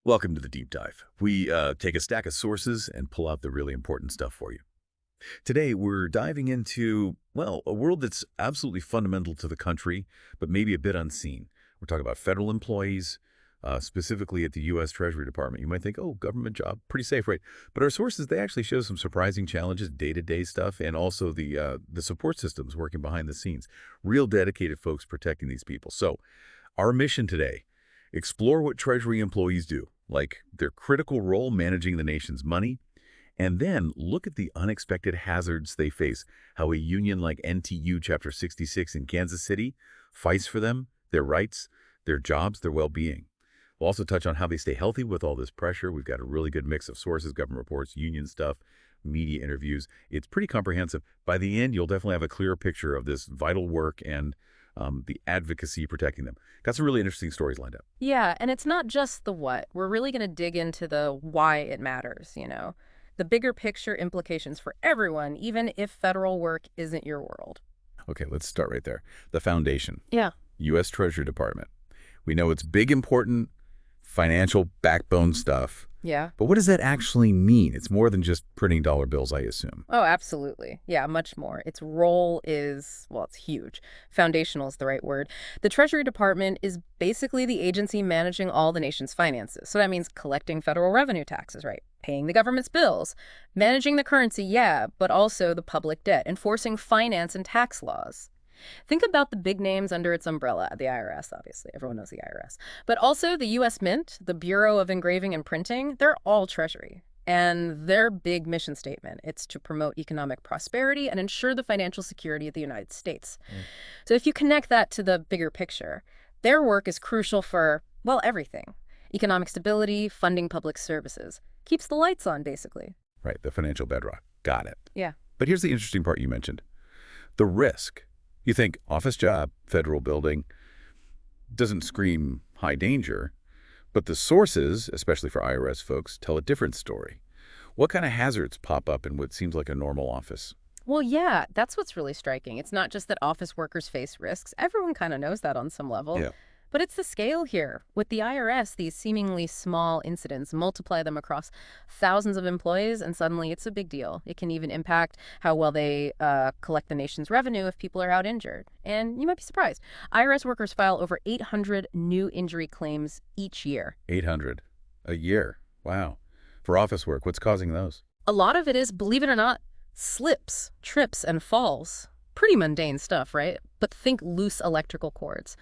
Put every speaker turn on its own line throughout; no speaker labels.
Welcome to the deep dive. We take a stack of sources and pull out the really important stuff for you. Today, we're diving into, well, a world that's absolutely fundamental to the country, but maybe a bit unseen. We're talking about federal employees, specifically at the U.S. Treasury Department. You might think, oh, government job, pretty safe, right? But our sources, they actually show some surprising challenges, day-to-day stuff, and also the support systems working behind the scenes. Real dedicated folks protecting these people. So our mission today: explore what Treasury employees do, like their critical role managing the nation's money, and then look at the unexpected hazards they face, how a union like NTEU Chapter 66 in Kansas City fights for them, their rights, their jobs, their well-being. We'll also touch on how they stay healthy with all this pressure. We've got a really good mix of sources, government reports, union stuff, media interviews. It's pretty comprehensive. By the end, you'll definitely have a clearer picture of this vital work and the advocacy protecting them. Got some really interesting stories lined up.
Yeah, and it's not just the what. We're really going to dig into the why it matters. The bigger picture implications for everyone, even if federal work isn't your world.
Okay, let's start right there. The foundation,
Yeah.
U.S. Treasury Department. We know it's big, important, financial backbone stuff.
Yeah.
But what does that actually mean? It's more than just printing dollar bills, I assume.
Oh, absolutely. Yeah, much more. Its role is, well, it's huge. Foundational is the right word. The Treasury Department is basically the agency managing all the nation's finances. So that means collecting federal revenue taxes, right? Paying the government's bills, managing the currency, yeah, but also the public debt, enforcing finance and tax laws. Think about the big names under its umbrella, the IRS, obviously. Everyone knows the IRS. But also the U.S. Mint, the Bureau of Engraving and Printing, they're all Treasury. And their big mission statement, it's to promote economic prosperity and ensure the financial security of the United States. So if you connect that to the bigger picture, their work is crucial for, well, everything. Economic stability, funding public services. Keeps the lights on, basically.
Right, the financial bedrock. Got it.
Yeah.
But here's the interesting part you mentioned. The risk. You think office job, federal building, doesn't scream high danger, but the sources, especially for IRS folks, tell a different story. What kind of hazards pop up in what seems like a normal office?
Well, yeah, that's what's really striking. It's not just that office workers face risks. Everyone kind of knows that on some level.
Yeah.
But it's the scale here. With the IRS, these seemingly small incidents, multiply them across thousands of employees, and suddenly it's a big deal. It can even impact how well they collect the nation's revenue if people are out injured. And you might be surprised. IRS workers file over 800 new injury claims each year.
800 a year. Wow. For office work, what's causing those?
A lot of it is, believe it or not, slips, trips, and falls. Pretty mundane stuff, right? But think loose electrical cords.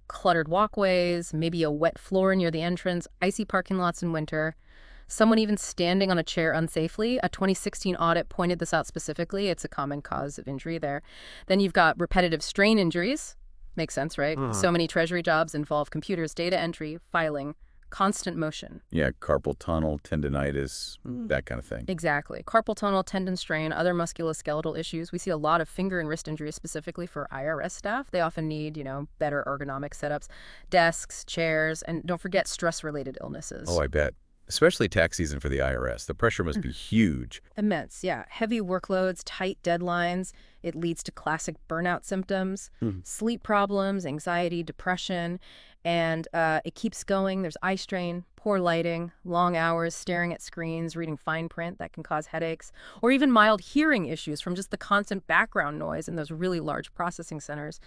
Cluttered walkways, maybe a wet floor near the entrance, icy parking lots in winter, someone even standing on a chair unsafely. A 2016 audit pointed this out specifically. It's a common cause of injury there. Then you've got repetitive strain injuries. Makes sense, right? So many Treasury jobs involve computers, data entry, filing, constant motion.
Yeah, carpal tunnel, tendinitis, that kind of thing.
Exactly. Carpal tunnel, tendon strain, other musculoskeletal issues. We see a lot of finger and wrist injuries specifically for IRS staff. They often need, better ergonomic setups, desks, chairs, and don't forget stress-related illnesses.
Oh, I bet. Especially tax season for the IRS. The pressure must be huge.
Immense, yeah. Heavy workloads, tight deadlines. It leads to classic burnout symptoms, sleep problems, anxiety, depression, and it keeps going. There's eye strain, poor lighting, long hours staring at screens, reading fine print that can cause headaches, or even mild hearing issues from just the constant background noise in those really large processing centers.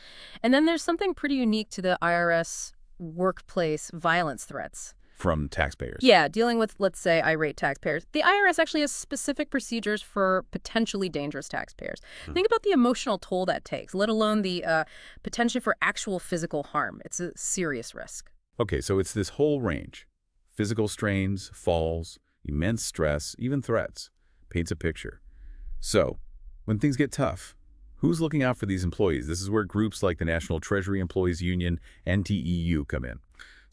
And then there's something pretty unique to the IRS workplace violence threats.
From taxpayers.
Yeah, dealing with, let's say, irate taxpayers. The IRS actually has specific procedures for potentially dangerous taxpayers. Think about the emotional toll that takes, let alone the potential for actual physical harm. It's a serious risk.
Okay, so it's this whole range. Physical strains, falls, immense stress, even threats. Paints a picture. So, when things get tough, who's looking out for these employees? This is where groups like the National Treasury Employees Union, NTEU, come in.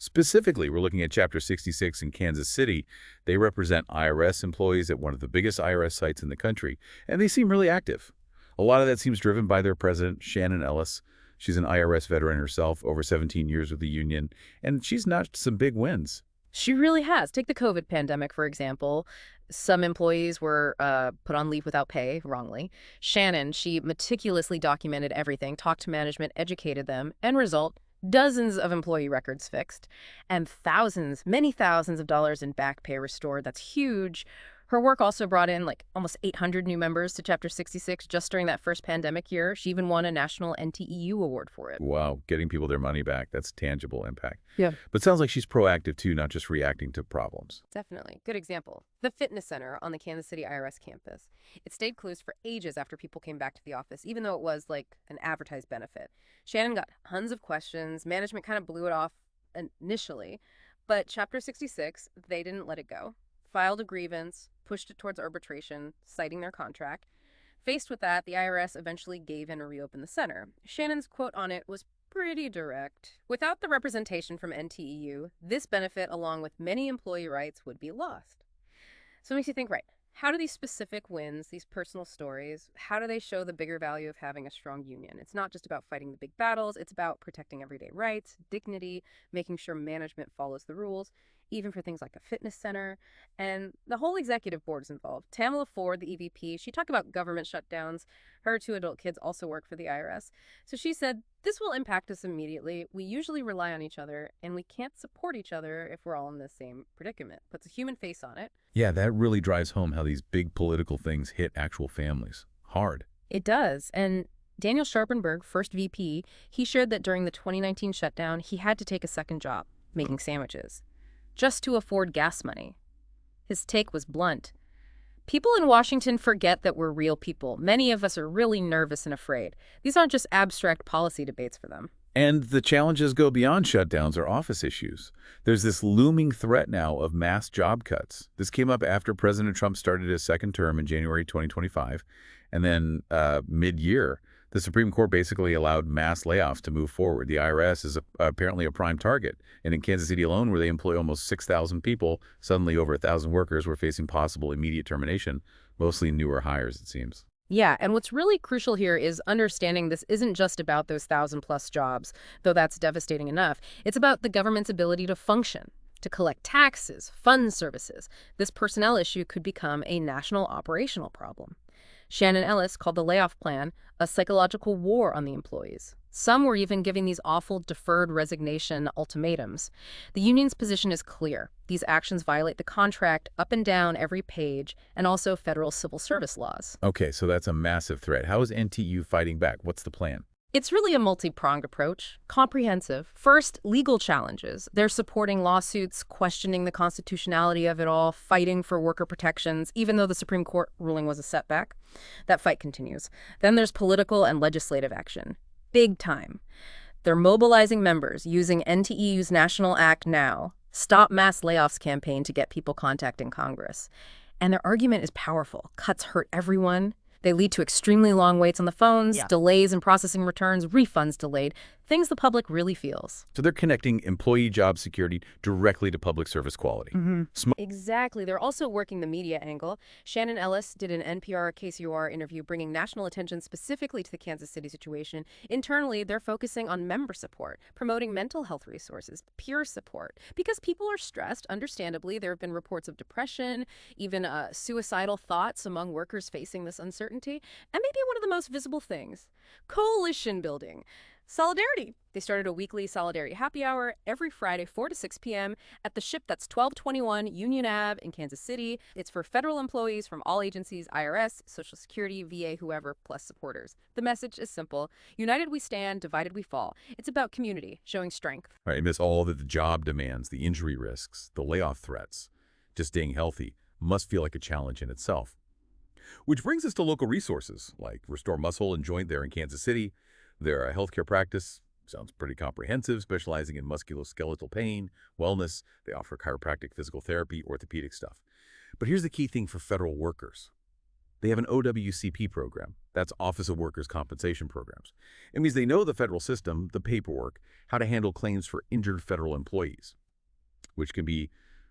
Specifically, we're looking at Chapter 66 in Kansas City. They represent IRS employees at one of the biggest IRS sites in the country, and they seem really active. A lot of that seems driven by their president, Shannon Ellis. She's an IRS veteran herself, over 17 years with the union, and she's notched some big wins.
She really has. Take the COVID pandemic, for example. Some employees were put on leave without pay, wrongly. Shannon, she meticulously documented everything, talked to management, educated them, end result, dozens of employee records fixed, and thousands, many thousands of dollars in back pay restored. That's huge. Her work also brought in like almost 800 new members to Chapter 66 just during that first pandemic year. She even won a national NTEU award for it.
Wow, getting people their money back, that's tangible impact.
Yeah.
But sounds like she's proactive too, not just reacting to problems.
Definitely. Good example. The fitness center on the Kansas City IRS campus. It stayed closed for ages after people came back to the office, even though it was like an advertised benefit. Shannon got tons of questions. Management kind of blew it off initially. But Chapter 66, they didn't let it go. Filed a grievance, pushed it towards arbitration, citing their contract. Faced with that, the IRS eventually gave in and reopened the center. Shannon's quote on it was pretty direct. Without the representation from NTEU, this benefit, along with many employee rights, would be lost. So it makes you think, right, how do these specific wins, these personal stories, how do they show the bigger value of having a strong union? It's not just about fighting the big battles, it's about protecting everyday rights, dignity, making sure management follows the rules, even for things like a fitness center. And the whole executive board is involved. Tamala Ford, the EVP, she talked about government shutdowns. Her two adult kids also work for the IRS. So she said, this will impact us immediately. We usually rely on each other, and we can't support each other if we're all in the same predicament. Puts a human face on it.
Yeah, that really drives home how these big political things hit actual families. Hard.
It does. And Daniel Sharpenberg, first VP, he shared that during the 2019 shutdown, he had to take a second job, making sandwiches, just to afford gas money. His take was blunt. People in Washington forget that we're real people. Many of us are really nervous and afraid. These aren't just abstract policy debates for them.
And the challenges go beyond shutdowns or office issues. There's this looming threat now of mass job cuts. This came up after President Trump started his second term in January 2025. And then mid-year, the Supreme Court basically allowed mass layoffs to move forward. The IRS is apparently a prime target. And in Kansas City alone, where they employ almost 6,000 people, suddenly over 1,000 workers were facing possible immediate termination, mostly newer hires, it seems.
Yeah, and what's really crucial here is understanding this isn't just about those 1,000-plus jobs, though that's devastating enough. It's about the government's ability to function, to collect taxes, fund services. This personnel issue could become a national operational problem. Shannon Ellis called the layoff plan a psychological war on the employees. Some were even giving these awful deferred resignation ultimatums. The union's position is clear. These actions violate the contract up and down every page, and also federal civil service laws.
Okay, so that's a massive threat. How is NTU fighting back? What's the plan?
It's really a multi-pronged approach, comprehensive. First, legal challenges. They're supporting lawsuits, questioning the constitutionality of it all, fighting for worker protections, even though the Supreme Court ruling was a setback. That fight continues. Then there's political and legislative action. Big time. They're mobilizing members using NTEU's National Act Now, Stop Mass Layoffs campaign to get people contacting Congress. And their argument is powerful. Cuts hurt everyone. They lead to extremely long waits on the phones, delays in processing returns, refunds delayed, things the public really feels.
So they're connecting employee job security directly to public service quality.
Exactly. They're also working the media angle. Shannon Ellis did an NPR KCOR interview bringing national attention specifically to the Kansas City situation. Internally, they're focusing on member support, promoting mental health resources, peer support. Because people are stressed, understandably, there have been reports of depression, even suicidal thoughts among workers facing this uncertainty. And maybe one of the most visible things, coalition building. Solidarity. They started a weekly Solidarity happy hour every Friday, 4 to 6 p.m. at the SHIP that's 1221 Union Ave in Kansas City. It's for federal employees from all agencies, IRS, Social Security, VA, whoever, plus supporters. The message is simple. United we stand, divided we fall. It's about community, showing strength.
Right, amidst all that the job demands, the injury risks, the layoff threats, just staying healthy must feel like a challenge in itself. Which brings us to local resources, like Restore Muscle and Joint there in Kansas City. Their healthcare practice sounds pretty comprehensive, specializing in musculoskeletal pain, wellness. They offer chiropractic, physical therapy, orthopedic stuff. But here's the key thing for federal workers. They have an OWCP program. That's Office of Workers' Compensation Programs. It means they know the federal system, the paperwork, how to handle claims for injured federal employees, which can be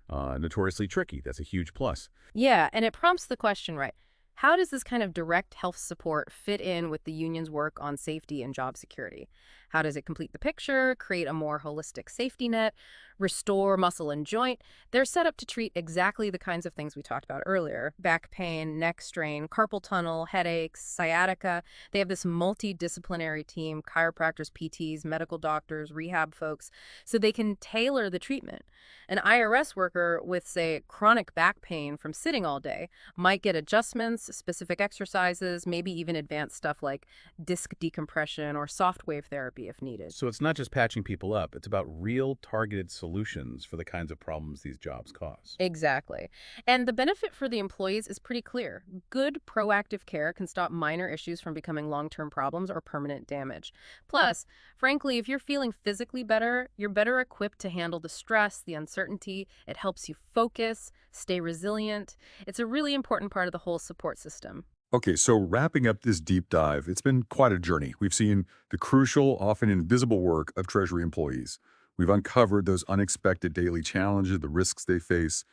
notoriously tricky. That's a huge plus.
Yeah, and it prompts the question, right? How does this kind of direct health support fit in with the union's work on safety and job security? How does it complete the picture, create a more holistic safety net, restore muscle and joint? They're set up to treat exactly the kinds of things we talked about earlier: back pain, neck strain, carpal tunnel, headaches, sciatica. They have this multidisciplinary team: chiropractors, PTs, medical doctors, rehab folks, so they can tailor the treatment. An IRS worker with, say, chronic back pain from sitting all day might get adjustments, specific exercises, maybe even advanced stuff like disc decompression or soft wave therapy if needed.
So it's not just patching people up, it's about real targeted solutions for the kinds of problems these jobs cause.
Exactly. And the benefit for the employees is pretty clear. Good proactive care can stop minor issues from becoming long-term problems or permanent damage. Plus, frankly, if you're feeling physically better, you're better equipped to handle the stress, the uncertainty. It helps you focus, stay resilient. It's a really important part of the whole support system.
Okay, so wrapping up this deep dive, it's been quite a journey. We've seen the crucial, often invisible work of Treasury employees. We've uncovered those unexpected daily challenges, the risks they face.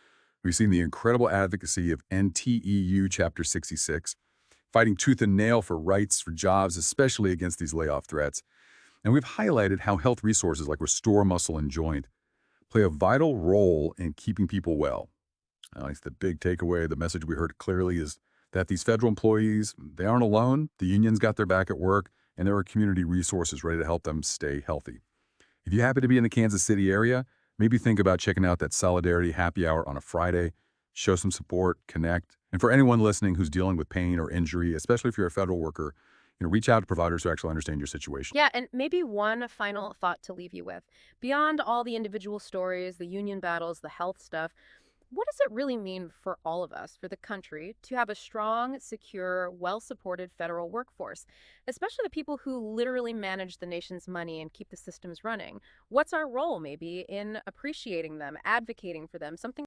We've seen the incredible advocacy of NTEU Chapter 66, fighting tooth and nail for rights, for jobs, especially against these layoff threats. And we've highlighted how health resources like Restore Muscle and Joint play a vital role in keeping people well. I think the big takeaway, the message we heard clearly is that these federal employees, they aren't alone. The unions got their back at work, and there are community resources ready to help them stay healthy. If you happen to be in the Kansas City area, maybe think about checking out that Solidarity Happy Hour on a Friday. Show some support, connect. And for anyone listening who's dealing with pain or injury, especially if you're a federal worker, reach out to providers who actually understand your situation.
Yeah, and maybe one final thought to leave you with. Beyond all the individual stories, the union battles, the health stuff, what does it really mean for all of us, for the country, to have a strong, secure, well-supported federal workforce, especially the people who literally manage the nation's money and keep the systems running? What's our role, maybe, in appreciating them, advocating for them, something